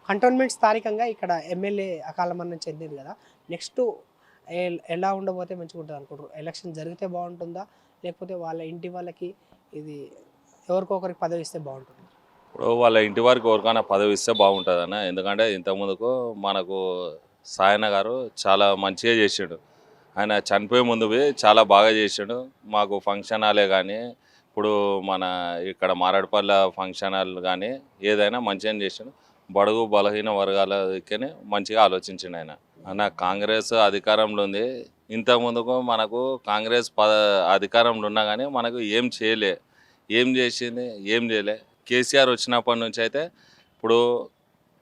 Cantonment స్థానికంగా ఇక్కడ MLA అకాల మరణం చెందింది కదా. నెక్స్ట్ ఎలా ఉండబోతే మంచిగా ఉంటుంది అనుకుంటారు? ఎలక్షన్ జరిగితే బాగుంటుందా, లేకపోతే వాళ్ళ ఇంటి వాళ్ళకి ఇది ఎవరికొకరికి పదవి ఇస్తే బాగుంటుంది? ఇప్పుడు వాళ్ళ ఇంటి వారికి ఎవరికైనా పదవి ఇస్తే బాగుంటుంది అన్న. ఎందుకంటే ఇంతకుముందుకు మనకు సాయన గారు చాలా మంచిగా చేసాడు. ఆయన చనిపోయే ముందు చాలా బాగా చేసాడు. మాకు ఫంక్షన్ హాలే కానీ, ఇప్పుడు మన ఇక్కడ మారడపల్లి ఫంక్షన్ హాల్ కానీ ఏదైనా మంచిగా చేసాడు. బడుగు బలహీన వర్గాలకి మంచిగా ఆలోచించిండు ఆయన. అన్న కాంగ్రెస్ అధికారంలో ఉంది. ఇంతకుముందుకు మనకు కాంగ్రెస్ అధికారంలో ఉన్నా కానీ మనకు ఏం చేయలే. ఏం చేసింది, ఏం చేయలే. కేసీఆర్ వచ్చినప్పటి నుంచి అయితే ఇప్పుడు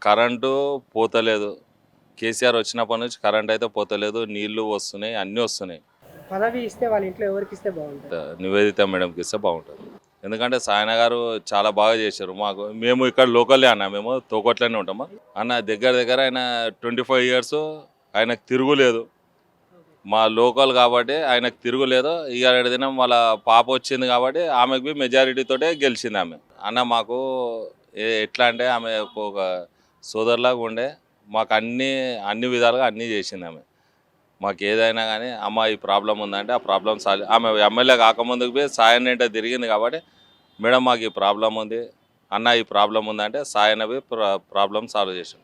కరెంటు పోతలేదు. కేసీఆర్ వచ్చినప్పటి నుంచి కరెంట్ అయితే పోతలేదు, నీళ్లు వస్తున్నాయి, అన్నీ వస్తున్నాయి. పదవి ఇస్తే వాళ్ళ ఇంట్లో ఎవరికి ఇస్తే బాగుంటుంది? నివేదిత మేడంకి ఇస్తే బాగుంటుంది. ఎందుకంటే సాయన గారు చాలా బాగా చేశారు. మేము ఇక్కడ లోకల్లే అన్న, మేము తోకొట్లోనే ఉంటాము అన్న. దగ్గర ఆయన 25 years ఆయనకు తిరుగులేదు. మా లోకల్ కాబట్టి ఆయనకు తిరుగులేదు. ఇవాళ దినం వాళ్ళ పాప వచ్చింది కాబట్టి ఆమెకు మెజారిటీతోటే గెలిచింది ఆమె. అన్న మాకు ఎట్లా అంటే ఆమె ఒక సోదరులాగా ఉండే, మాకు అన్ని విధాలుగా అన్నీ చేసింది ఆమె. మాకు ఏదైనా కానీ అమ్మ ఈ ప్రాబ్లం ఉందంటే ఆ ప్రాబ్లం సాల్వ్, ఆమె ఎమ్మెల్యే కాకముందుకు పోయి సాయన్ అంటే తిరిగింది కాబట్టి, మేడం మాకు ఈ ప్రాబ్లం ఉంది అన్న, ఈ ప్రాబ్లం ఉందంటే సాయన పోయి ప్రాబ్లం సాల్వ్ చేసాం.